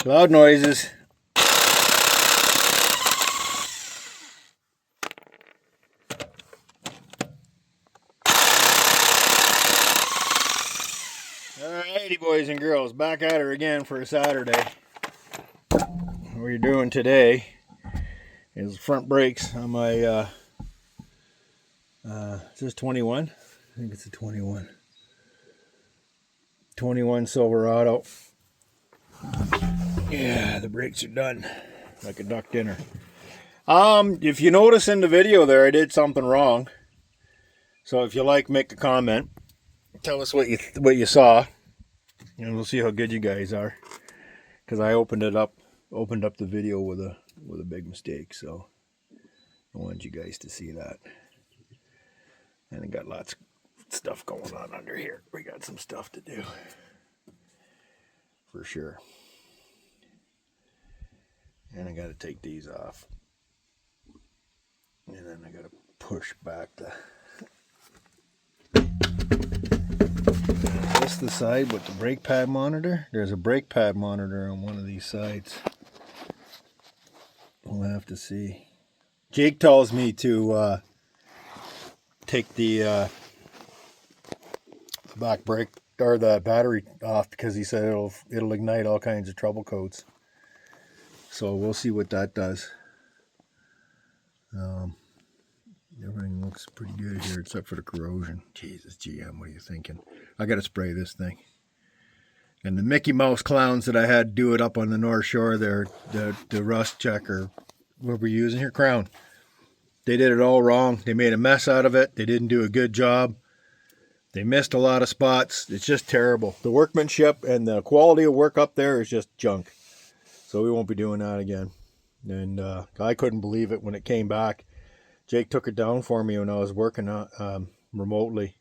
Loud noises. Alrighty, boys and girls, back at her again for a Saturday. What we're doing today is front brakes on my is this 21? I think it's a 21 Silverado. Yeah, the brakes are done like a duck dinner. If you notice in the video there, I did something wrong. So if you like, make a comment. Tell us what you saw, and we'll see how good you guys are. Because I opened up the video with a big mistake, so I wanted you guys to see that. And I got lots of stuff going on under here. We got some stuff to do for sure. And I got to take these off, and then I got to push back this is the side with the brake pad monitor. There's a brake pad monitor on one of these sides. We'll have to see. Jake tells me to take the back brake or the battery off because he said it'll ignite all kinds of trouble codes. So we'll see what that does. Everything looks pretty good here except for the corrosion. Jesus, GM, what are you thinking? I got to spray this thing. And the Mickey Mouse clowns that I had do it up on the North Shore there, the rust check or what we're using here, Crown. They did it all wrong. They made a mess out of it. They didn't do a good job. They missed a lot of spots. It's just terrible. The workmanship and the quality of work up there is just junk. So we won't be doing that again. And I couldn't believe it when it came back. Jake took it down for me when I was working remotely,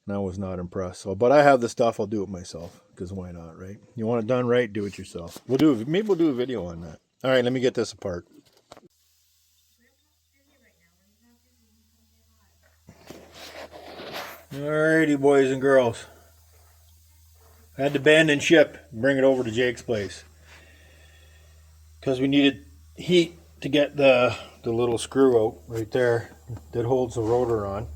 and I was not impressed. So, but I have the stuff. I'll do it myself because why not, right? You want it done right, do it yourself. Maybe we'll do a video on that. All right, let me get this apart. Alrighty, boys and girls. I had to abandon ship and bring it over to Jake's place because we needed heat to get the little screw out right there that holds the rotor on.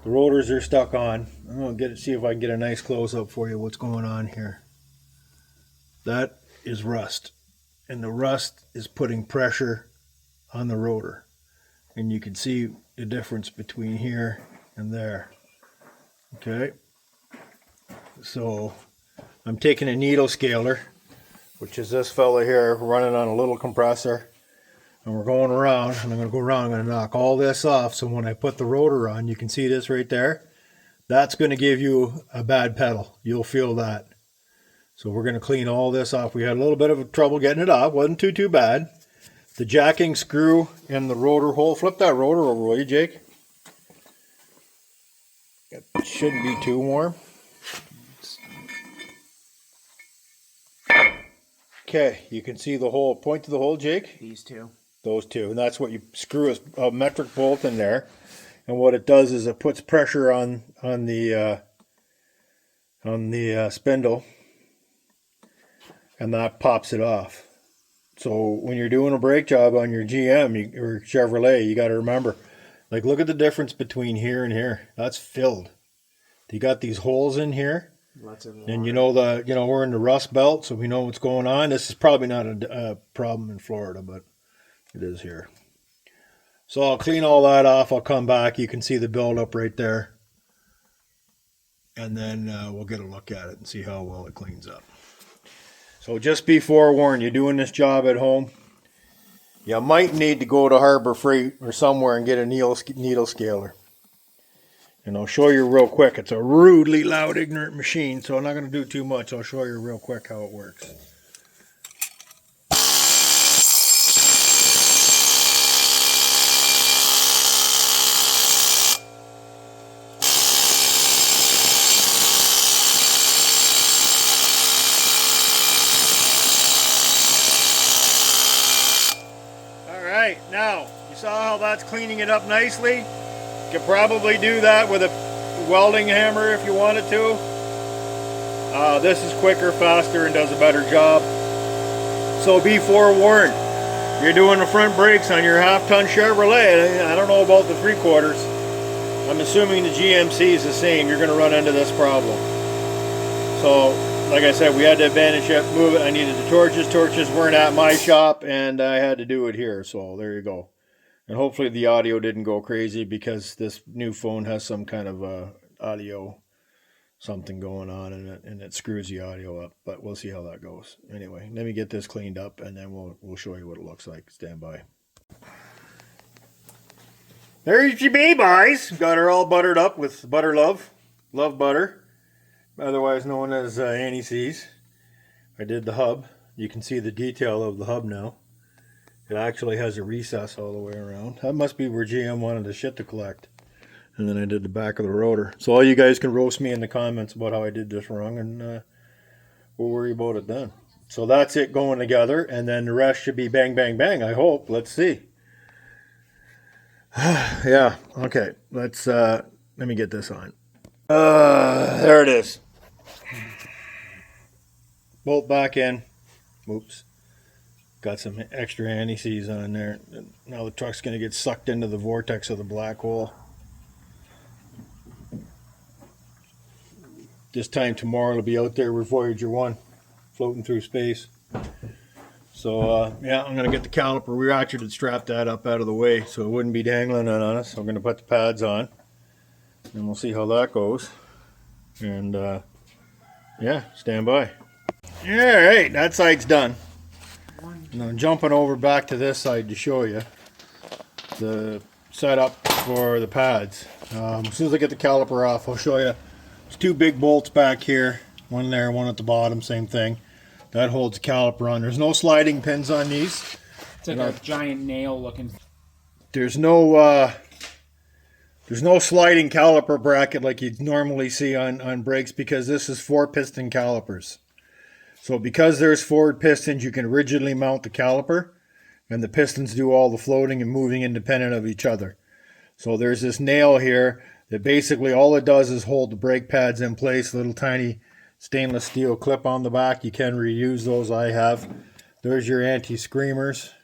The rotors are stuck on. I'm going to see if I can get a nice close-up for you what's going on here. That is rust. And the rust is putting pressure on the rotor. And you can see the difference between here and there. Okay. So I'm taking a needle scaler, which is this fella here, running on a little compressor. And we're going around, and I'm going to go around, I'm going to knock all this off, so when I put the rotor on, you can see this right there. That's going to give you a bad pedal. You'll feel that. So we're going to clean all this off. We had a little bit of trouble getting it off. Wasn't too bad. The jacking screw in the rotor hole. Flip that rotor over, will you, Jake? It shouldn't be too warm. Okay, you can see the hole. Point to the hole, Jake. These two. Those two, and that's what you screw a metric bolt in there, and what it does is it puts pressure on the spindle, and that pops it off. So when you're doing a brake job on your GM or Chevrolet, you got to remember, like, look at the difference between here and here. That's filled. You got these holes in here. Lots of and we're in the rust belt, so we know what's going on. This is probably not a problem in Florida, but it is here. So I'll clean all that off. I'll come back. You can see the buildup right there. And then we'll get a look at it and see how well it cleans up. So just be forewarned, you're doing this job at home. You might need to go to Harbor Freight or somewhere and get a needle scaler. And I'll show you real quick. It's a rudely loud, ignorant machine, so I'm not going to do too much. I'll show you real quick how it works. Alright, now, you saw how that's cleaning it up nicely? You could probably do that with a welding hammer if you wanted to. This is quicker, faster, and does a better job. So be forewarned. You're doing the front brakes on your half-ton Chevrolet. I don't know about the 3/4. I'm assuming the GMC is the same. You're going to run into this problem. So, like I said, we had to abandon ship, move it. I needed the torches. Torches weren't at my shop, and I had to do it here. So there you go. And hopefully the audio didn't go crazy because this new phone has some kind of audio something going on in it, and it screws the audio up. But we'll see how that goes. Anyway, let me get this cleaned up, and then we'll show you what it looks like. Stand by. There's your bee, boys. Got her all buttered up with butter love butter, otherwise known as anti-seize. I did the hub. You can see the detail of the hub now. It actually has a recess all the way around. That must be where GM wanted the shit to collect. And then I did the back of the rotor. So all you guys can roast me in the comments about how I did this wrong, and we'll worry about it then. So that's it going together, and then the rest should be bang, bang, bang, I hope. Let's see. Yeah, okay. Let me get this on. There it is. Bolt back in. Oops. Got some extra anti-seize on there. Now the truck's going to get sucked into the vortex of the black hole. This time tomorrow it'll be out there with Voyager 1 floating through space. So yeah, I'm going to get the caliper ratchet and strap that up out of the way so it wouldn't be dangling on us. I'm going to put the pads on and we'll see how that goes. And yeah, stand by. All right, that side's done. And I'm jumping over back to this side to show you the setup for the pads. As soon as I get the caliper off, I'll show you. There's two big bolts back here, one there, one at the bottom, same thing. That holds the caliper on. There's no sliding pins on these. It's like a giant nail looking. There's no sliding caliper bracket like you'd normally see on brakes because this is 4-piston calipers. So because there's forward pistons, you can rigidly mount the caliper, and the pistons do all the floating and moving independent of each other. So there's this nail here that basically all it does is hold the brake pads in place, little tiny stainless steel clip on the back. You can reuse those. I have. There's your anti-screamers.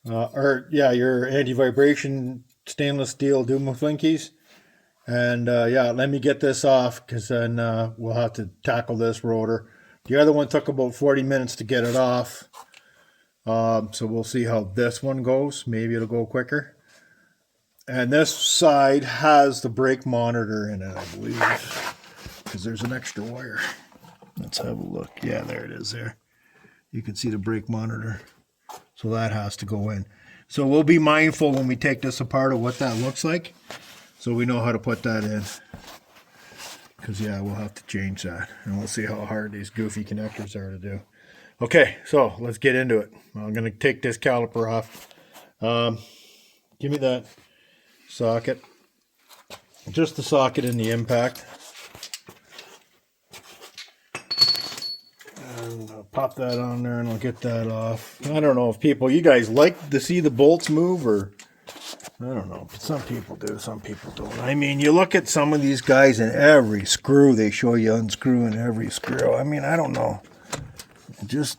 Your anti-vibration stainless steel Duma Flinkies. And yeah, let me get this off because then we'll have to tackle this rotor. The other one took about 40 minutes to get it off. So we'll see how this one goes. Maybe it'll go quicker. And this side has the brake monitor in it, I believe. Because there's an extra wire. Let's have a look. Yeah, there it is there. You can see the brake monitor. So that has to go in. So we'll be mindful when we take this apart of what that looks like. So we know how to put that in. Because yeah, we'll have to change that. And we'll see how hard these goofy connectors are to do. Okay, so let's get into it. I'm going to take this caliper off. Give me that socket. Just the socket in the impact. And I'll pop that on there and I'll get that off. I don't know if you guys like to see the bolts move or... I don't know, but some people do, some people don't. I mean, you look at some of these guys and every screw, they show you unscrewing every screw. I mean, I don't know. Just...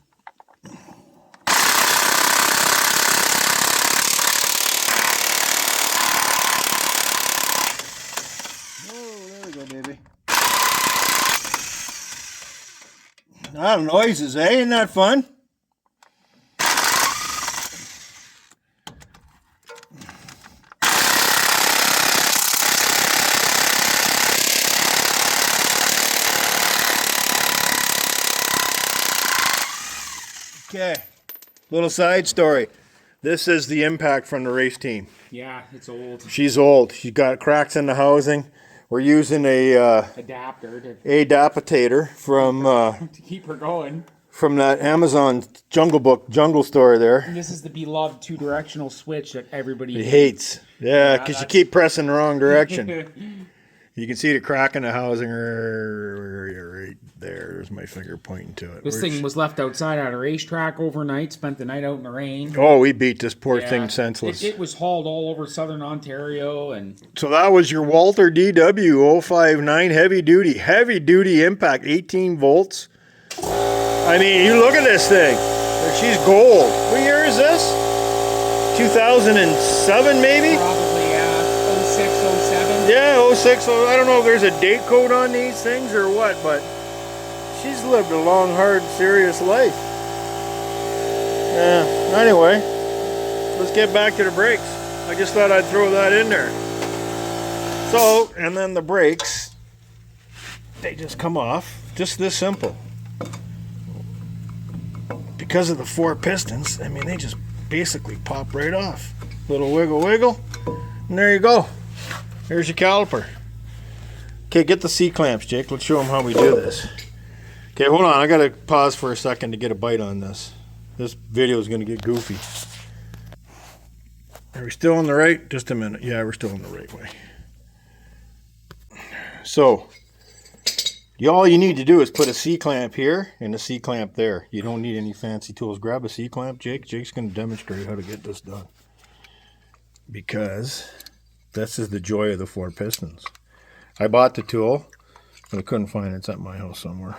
Oh, there we go, baby. A lot of noises, eh? Isn't that fun? Okay, little side story. This is the impact from the race team. Yeah, it's old. She's old. She's got cracks in the housing. We're using a adaptator from to keep her going. From that Amazon jungle store there. And this is the beloved 2-directional switch that everybody hates. Yeah, because you keep pressing the wrong direction. You can see the crack in the housing right there. There's my finger pointing to it. This thing was left outside at a racetrack overnight, spent the night out in the rain. Oh, we beat this poor thing senseless. It was hauled all over southern Ontario. And so that was your Walter DW 059 heavy duty impact, 18 volts. I mean, you look at this thing. she's gold. What year is this? 2007 maybe? Probably 06, 07. Yeah, 06. So I don't know if there's a date code on these things or what, but she's lived a long, hard, serious life. Yeah, anyway, let's get back to the brakes. I just thought I'd throw that in there. So, and then the brakes, they just come off. Just this simple. Because of the 4 pistons, I mean, they just basically pop right off. Little wiggle, wiggle, and there you go. Here's your caliper. Okay, get the C-clamps, Jake. Let's show them how we do this. Okay, hold on. I got to pause for a second to get a bite on this. This video is going to get goofy. Are we still on the right? Just a minute. Yeah, we're still on the right way. So, all you need to do is put a C-clamp here and a C-clamp there. You don't need any fancy tools. Grab a C-clamp, Jake. Jake's going to demonstrate how to get this done. Because this is the joy of the 4 pistons. I bought the tool, but I couldn't find it. It's at my house somewhere.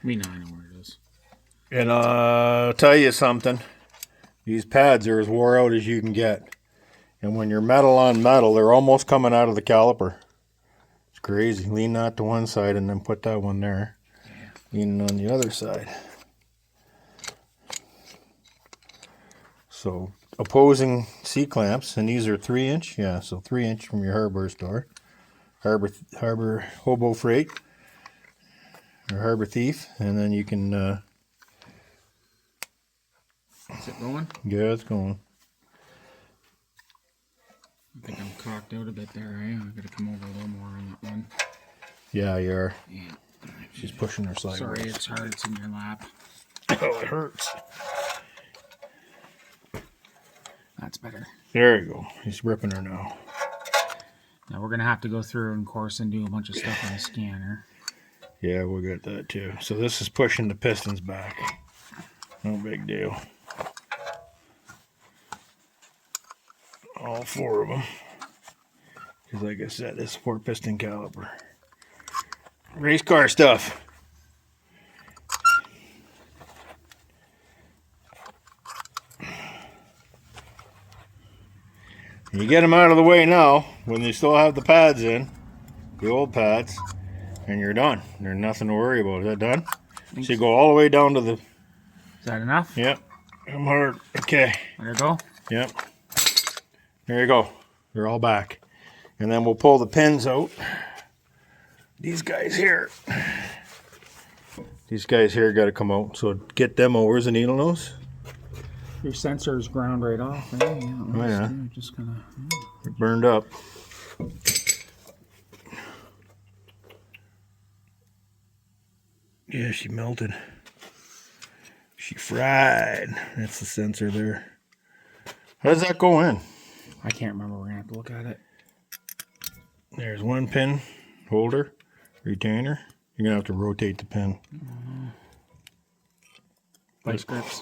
We know, I know where it is. And I'll tell you something. These pads are as wore out as you can get. And when you're metal on metal, they're almost coming out of the caliper. It's crazy. Lean that to one side and then put that one there. Yeah. Lean it on the other side. So opposing C-clamps, and these are 3-inch. Yeah, so 3-inch from your hardware store. Harbor Hobo Freight. Or Harbor Thief. And then you can... Is it going? Yeah, it's going. I think I'm cocked out a bit there, eh? I'm gonna come over a little more on that one. Yeah, you are. Yeah. She's pushing her sideways. Sorry, it's hard. It's in your lap. Oh, it hurts. That's better. There you go. He's ripping her now. Now we're gonna have to go through and course and do a bunch of stuff on the scanner. Yeah, we'll get that too. So this is pushing the pistons back. No big deal. All 4 of them. Because like I said, this 4-piston caliper. Race car stuff. You get them out of the way now, when they still have the pads in, the old pads, and you're done. There's nothing to worry about. Is that done? So you go all the way down to the... Is that enough? Yep. I'm hard. Okay. There you go. Yep. There you go. They're all back. And then we'll pull the pins out. These guys here. These guys here got to come out. So get them out. Where's the needle nose? Your sensor's ground right off. Eh? Yeah, oh, yeah. Just gonna... It burned up. Yeah, she melted. She fried. That's the sensor there. How does that go in? I can't remember. We're going to have to look at it. There's one pin holder, retainer. You're going to have to rotate the pin. Vice grips.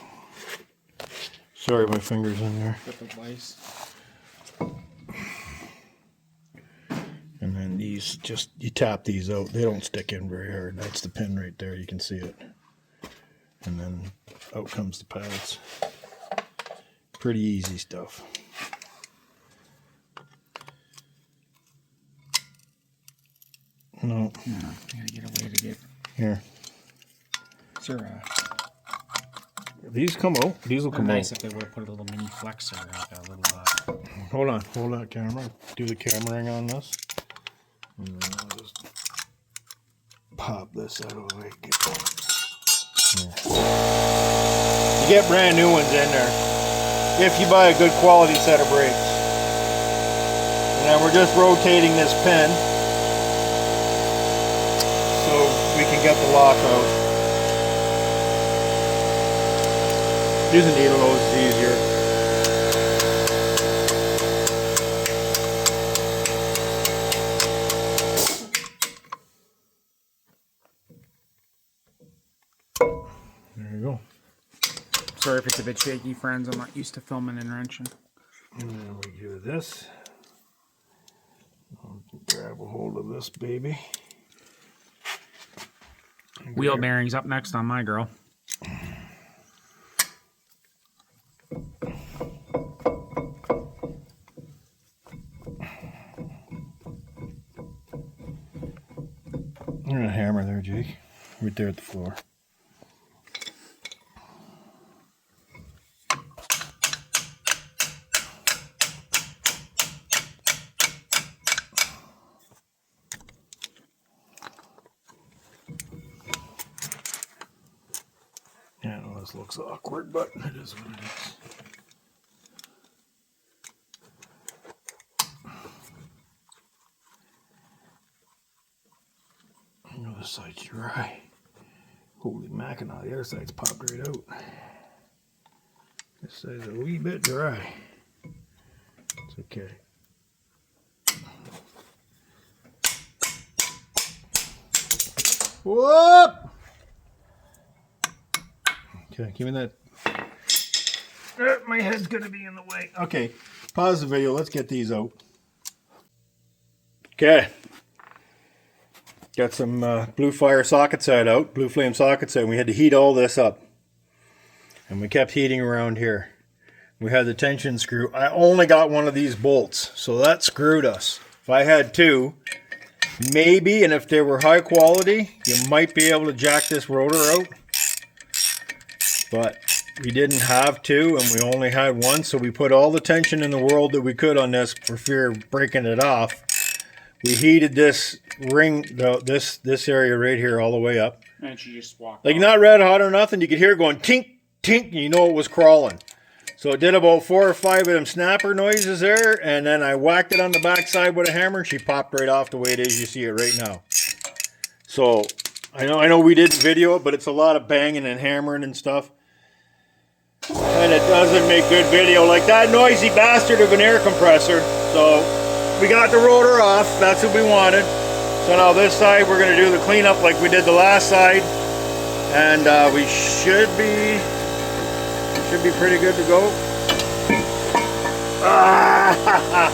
Sorry, my finger's in there. Vice. And then these, just, you tap these out. They don't stick in very hard. That's the pin right there. You can see it. And then out comes the pads. Pretty easy stuff. No. No, I gotta get a way to get... Here. Sure. These come out. These will come nice out. if they would have put a little mini flexor, like a little... Hold on. Hold that camera. Do the cameraing on this. And then I'll just pop this out of the way. You get brand new ones in there if you buy a good quality set of brakes. And then we're just rotating this pin so we can get the lock out. Using needle nose is easier. There you go. Sorry if it's a bit shaky, friends. I'm not used to filming and wrenching. And then we do this. I'll grab a hold of this baby. Wheel bearings up next on my girl. hammer there, Jake. Right there at the floor. Yeah, I know this looks awkward, but it is what it is. The other side's dry. Holy mackerel, the other side's popped right out. This side's a wee bit dry. It's okay. Whoop! Okay, give me that. My head's gonna be in the way. Okay, pause the video. Let's get these out. Okay. Got some blue fire socket side out, blue flame socket side. We had to heat all this up. And we kept heating around here. We had the tension screw. I only got one of these bolts, so that screwed us. If I had two, maybe, and if they were high quality, you might be able to jack this rotor out. But we didn't have two, and we only had one, so we put all the tension in the world that we could on this for fear of breaking it off. We heated this ring, this area right here, all the way up. And she just walked Like off. not red hot or nothing. You could hear it going tink, tink, and you know it was crawling. So it did about 4 or 5 of them snapper noises there, and then I whacked it on the backside with a hammer, and she popped right off the way it is. You see it right now. So I know we didn't video it, but it's a lot of banging and hammering and stuff. And it doesn't make good video, like that noisy bastard of an air compressor. So we got the rotor off, that's what we wanted. So now this side we're gonna do the cleanup like we did the last side. And we should be pretty good to go.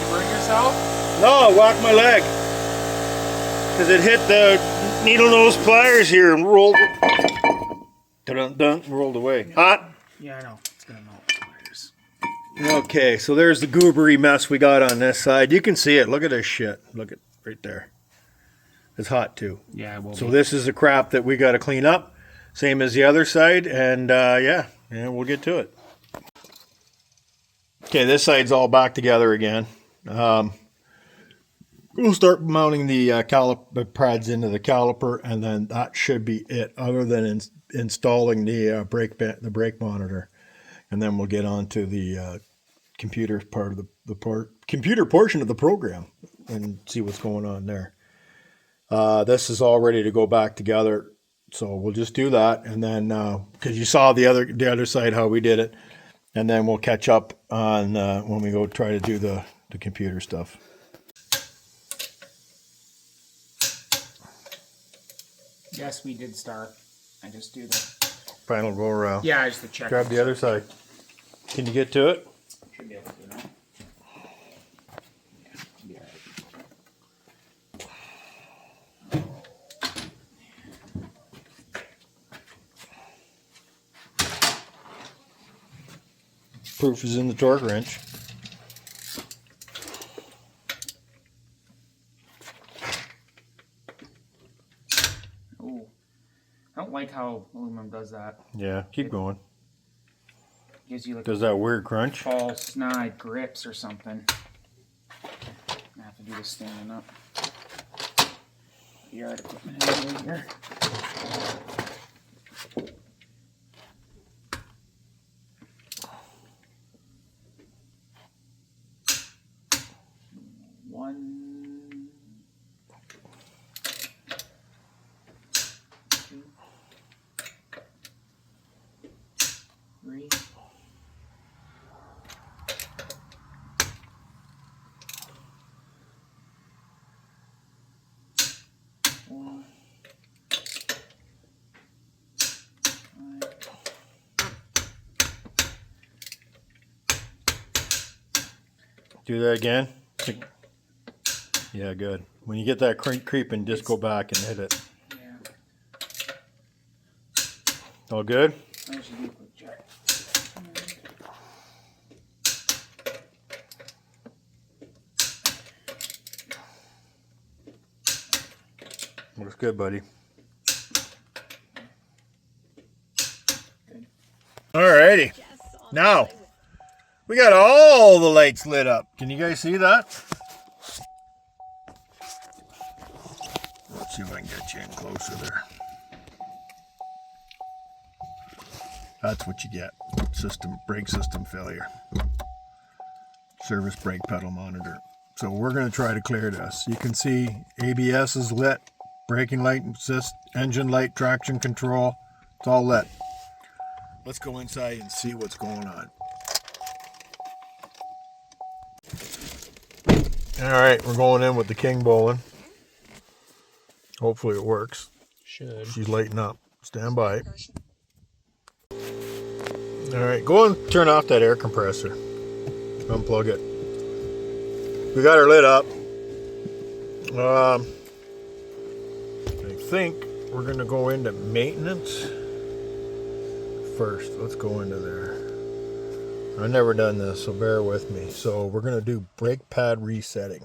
Bring yourself? No, I whacked my leg. Because it hit the needle nose pliers here and rolled, rolled away. Hot? Yeah, I know. It's gonna melt the pliers. Okay, so there's the goobery mess we got on this side. You can see it. Look at this shit. Look at right there. It's hot too. Yeah, it will So be. this is the crap that we got to clean up. Same as the other side. And yeah, we'll get to it. Okay, this side's all back together again. We'll start mounting the caliper pads into the caliper, and then that should be it, other than installing the brake monitor. And then we'll get on to the computer part of the computer portion of the program and see what's going on there. This is all ready to go back together, so we'll just do that, and then because you saw the other side how we did it, and then we'll catch up on when we go try to do the computer stuff. Yes, we did start. I just do the Final go around. Yeah, just the check. Grab the other side. Can you get to it? Should be able to now. Yeah, be all right. Proof is in the torque wrench. Ooh. I don't like how aluminum does that. Yeah, keep going. Gives you like Does that weird crunch? false snide grips or something. I have to do this standing up. Yard equipment anyway here. One, two, three. Four, five. Do that again. Yeah, good. When you get that creeping, just go back and hit it. Yeah. All good? I should do a quick check. Looks good, buddy. Alrighty. Now, we got all the lights lit up. Can you guys see that? Let's see if I can get you in closer there. That's what you get. Brake system failure. Service brake pedal monitor. So we're going to try to clear this. You can see ABS is lit, braking light assist, engine light, traction control. It's all lit. Let's go inside and see what's going on. Alright, we're going in with the King Bowling. Hopefully it works. Should. She's lighting up. Stand by. Alright, go and turn off that air compressor. Unplug it. We got her lit up. I think we're going to go into maintenance first. Let's go into there. I've never done this, so bear with me. So we're going to do brake pad resetting.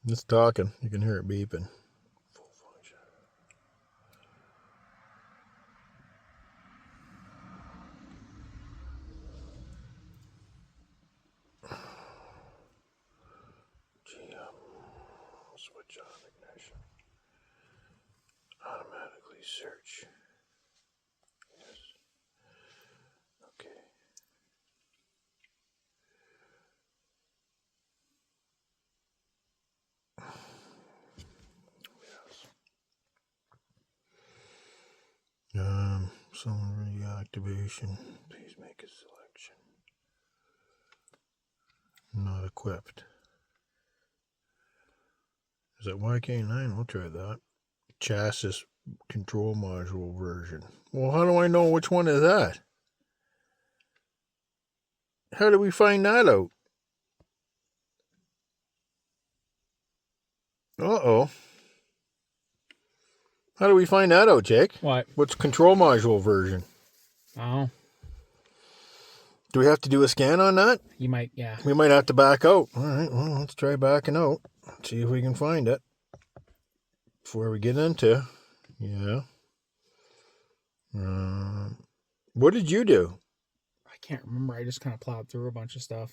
It's talking. You can hear it beeping. Full function. Switch on ignition. Automatically search. Yes. Okay. Summary reactivation. Please make a selection. Not equipped. Is that YK9? We'll try that. Chassis control module version. Well, how do I know which one is that? How do we find that out? Uh-oh. How do we find that out, Jake? What? What's control module version? Oh. Do we have to do a scan on that? You might, yeah. We might have to back out. All right, well, let's try backing out. See if we can find it. Before we get into, yeah. What did you do? I can't remember. I just kind of plowed through a bunch of stuff.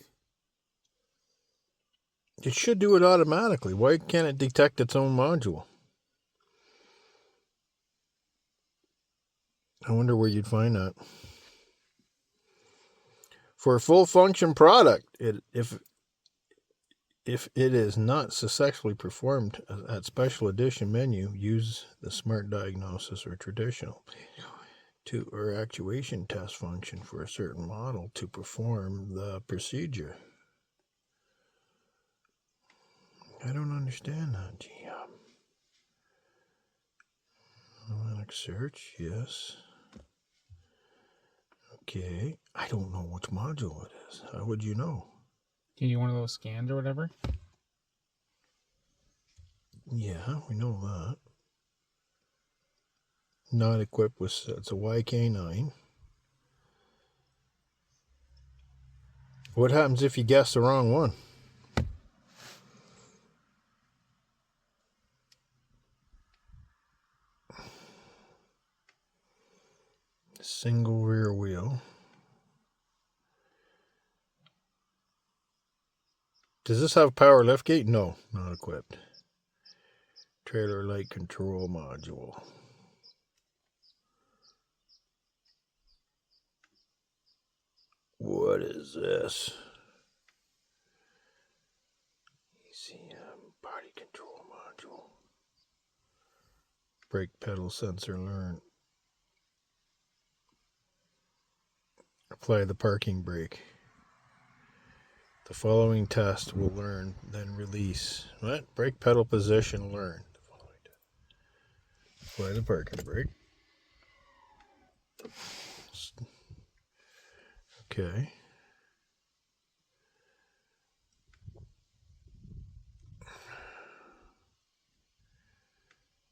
It should do it automatically. Why can't it detect its own module? I wonder where you'd find that. For a full function product, if it is not successfully performed at special edition menu, use the smart diagnosis or traditional or actuation test function for a certain model to perform the procedure. I don't understand that. Automatic search, yes. Okay, I don't know which module it is. How would you know? Do you need one of those scans or whatever? Yeah, we know that. Not equipped with, it's a YK9. What happens if you guess the wrong one? Single rear wheel. Does this have power liftgate? No, not equipped. Trailer light control module. What is this? ECM body control module. Brake pedal sensor learn. Apply the parking brake. The following test will learn, then release. What? Brake pedal position learn. Apply the parking brake. Okay.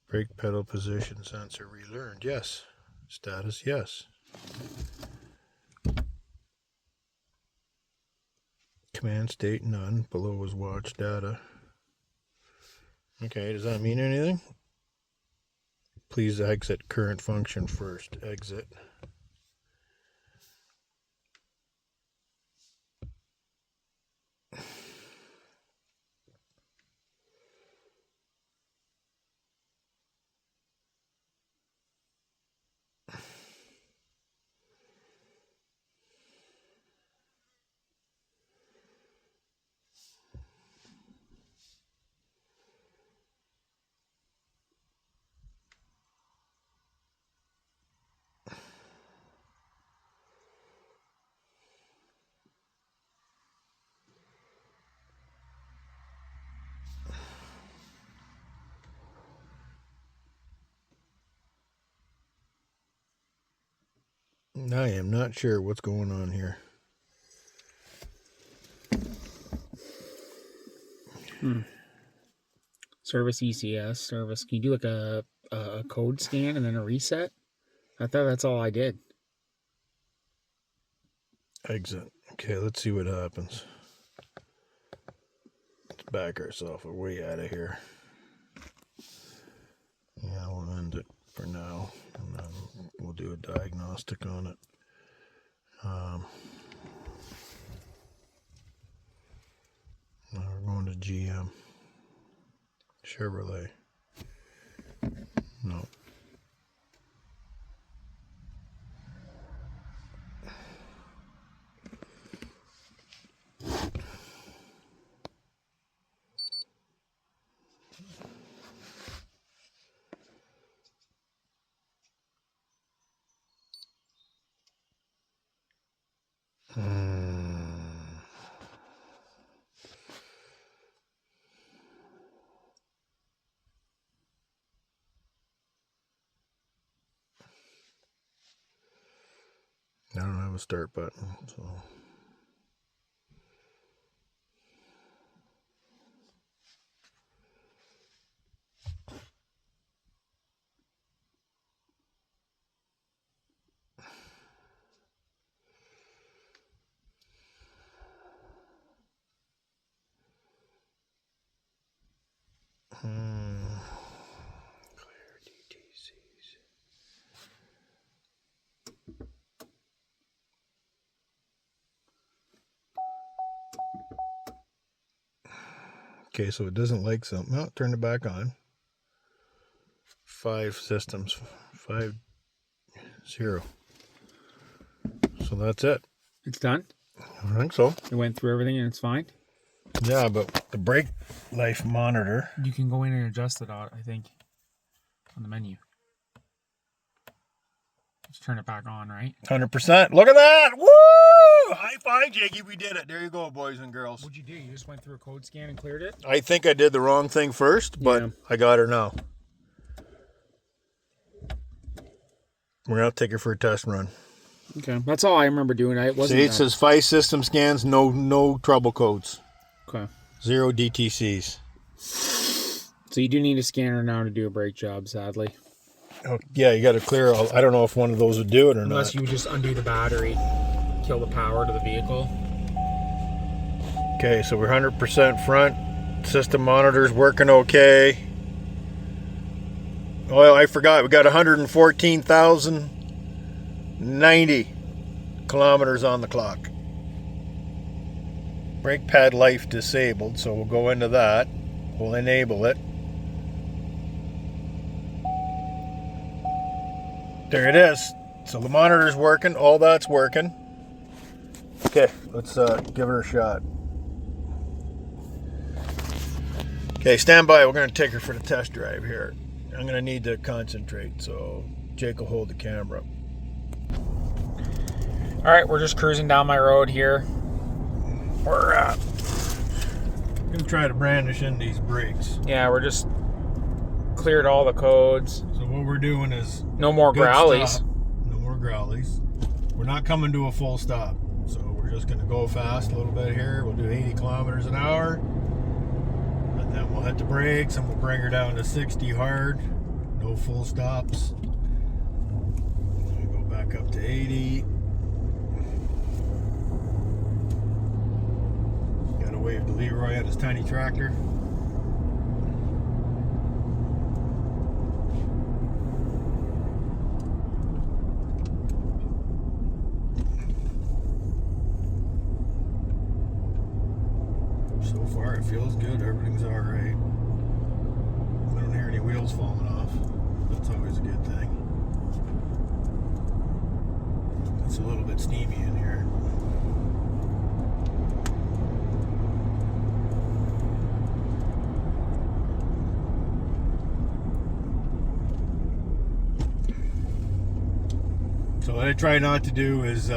Brake pedal position sensor relearned. Yes. Status, yes. Command state none. Below is watch data. Okay, does that mean anything? Please exit current function first. Exit. I am not sure what's going on here. Service ECS service. Can you do like a code scan and then a reset? I thought that's all I did. Exit. Okay, let's see what happens. Let's back ourselves. We're way out of here. Yeah, we'll end it for now, and then we'll do a diagnostic on it. Now we're going to GM. Chevrolet. No. I don't have a start button, so. Clear DTCs. Okay, so it doesn't like something. Oh, turn it back on. 5 systems. 5 0. So that's it. It's done? I think so. It went through everything and it's fine? Yeah, but the brake life monitor. You can go in and adjust it, I think, on the menu. Just turn it back on, right? 100%. Look at that! Woo! High five, Jakey. We did it. There you go, boys and girls. What'd you do? You just went through a code scan and cleared it? I think I did the wrong thing first, but Yeah. I got her now. We're going to take her for a test run. Okay. That's all I remember doing. It wasn't See, it says 5 system scans, no trouble codes. Okay. 0 DTCs. So you do need a scanner now to do a brake job, sadly. Oh, yeah, you got to clear all. I don't know if one of those would do it or Unless not. you just undo the battery, kill the power to the vehicle. Okay, so we're 100% front. System monitor's working okay. Oh, I forgot. We got 114,090 kilometers on the clock. Brake pad life disabled, so we'll go into that. We'll enable it. There it is. So the monitor's working. All that's working. Okay, let's give her a shot. Okay, stand by. We're going to take her for the test drive here. I'm going to need to concentrate, so Jake will hold the camera. All right, we're just cruising down my road here. We're going to try to brandish in these brakes. Yeah, we're just cleared all the codes. So what we're doing is No more good growlies. stop. No more growlies. We're not coming to a full stop. So we're just going to go fast a little bit here. We'll do 80 kilometers an hour. And then we'll hit the brakes and we'll bring her down to 60 hard. No full stops. And then we go back up to 80. to Leroy on his tiny tractor. So far it feels good, everything's alright. I don't hear any wheels falling off. That's always a good thing. It's a little bit steamy in here. So what I try not to do is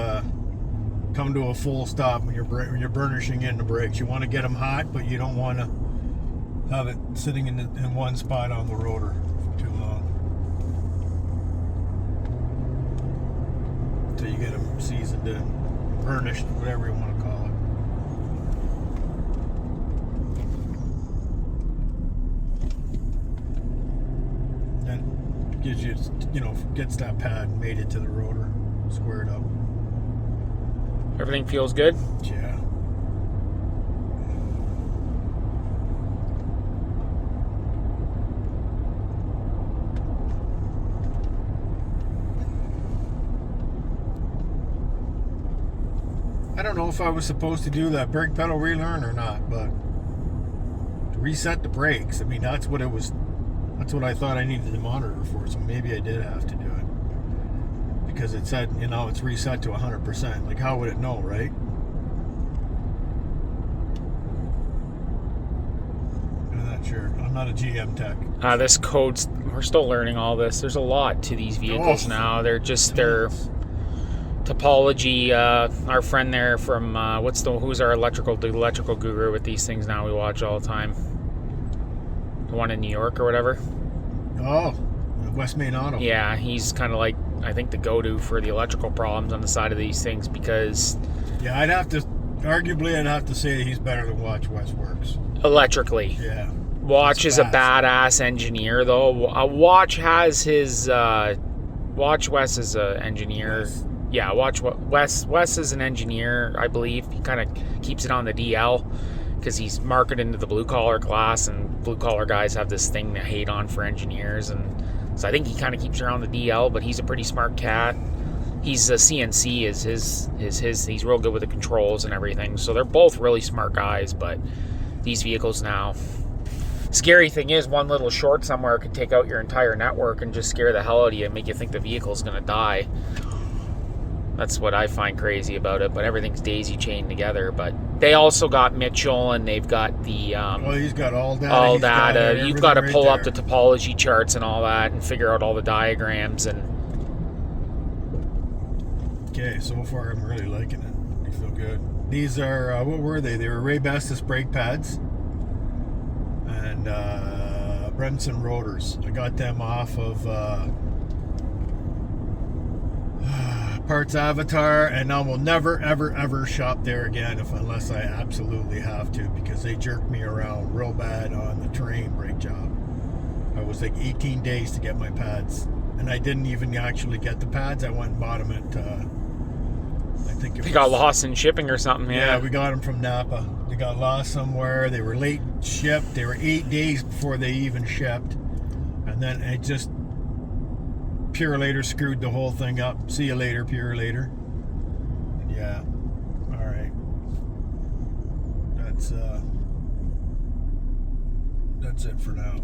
come to a full stop when you're burnishing in the brakes. You want to get them hot, but you don't want to have it sitting in one spot on the rotor for too long. Until you get them seasoned and burnished, whatever you want to call it. That gives you, gets that pad mated to the rotor, squared up. Everything feels good? Yeah. I don't know if I was supposed to do that brake pedal relearn or not, but to reset the brakes, I mean, that's what I thought I needed the monitor for, so maybe I did have to do it. Because it said, it's reset to 100%. Like, how would it know, right? I'm not sure. I'm not a GM tech. This code's, we're still learning all this. There's a lot to these vehicles now. They're just their topology. Our friend there from who's our electrical guru with these things now we watch all the time. The one in New York or whatever. Oh, West Main Auto. Yeah, he's kind of like, I think, the go-to for the electrical problems on the side of these things because... Yeah, I'd have to say he's better than Watch West works. Electrically. Yeah. Watch is a badass engineer, though. Watch has his... Watch West is an engineer. Yes. Yeah, West is an engineer, I believe. He kind of keeps it on the DL because he's marketed to the blue-collar class, and blue-collar guys have this thing to hate on for engineers, and... So I think he kind of keeps around the DL, but he's a pretty smart cat. He's a CNC is his. He's real good with the controls and everything. So they're both really smart guys. But these vehicles now, scary thing is, one little short somewhere could take out your entire network and just scare the hell out of you and make you think the vehicle's gonna die. That's what I find crazy about it. But everything's daisy chained together. But they also got Mitchell, and they've got the he's got all data. all data. You've got to pull up the the topology charts and all that, and figure out all the diagrams. And okay, so far I'm really liking it. They feel good. These are what were they? They were Ray Bestis brake pads and Bremson rotors. I got them off of Parts Avatar, and I will never ever shop there again unless I absolutely have to, because they jerked me around real bad on the terrain brake job. I was like 18 days to get my pads, and I didn't even actually get the pads. I went and bought them at I think they got lost in shipping or something. Yeah, we got them from Napa. They got lost somewhere. They were late shipped. They were 8 days before they even shipped, and then it just Pure Later screwed the whole thing up. See you later, Pure Later. Yeah. All right. That's it for now.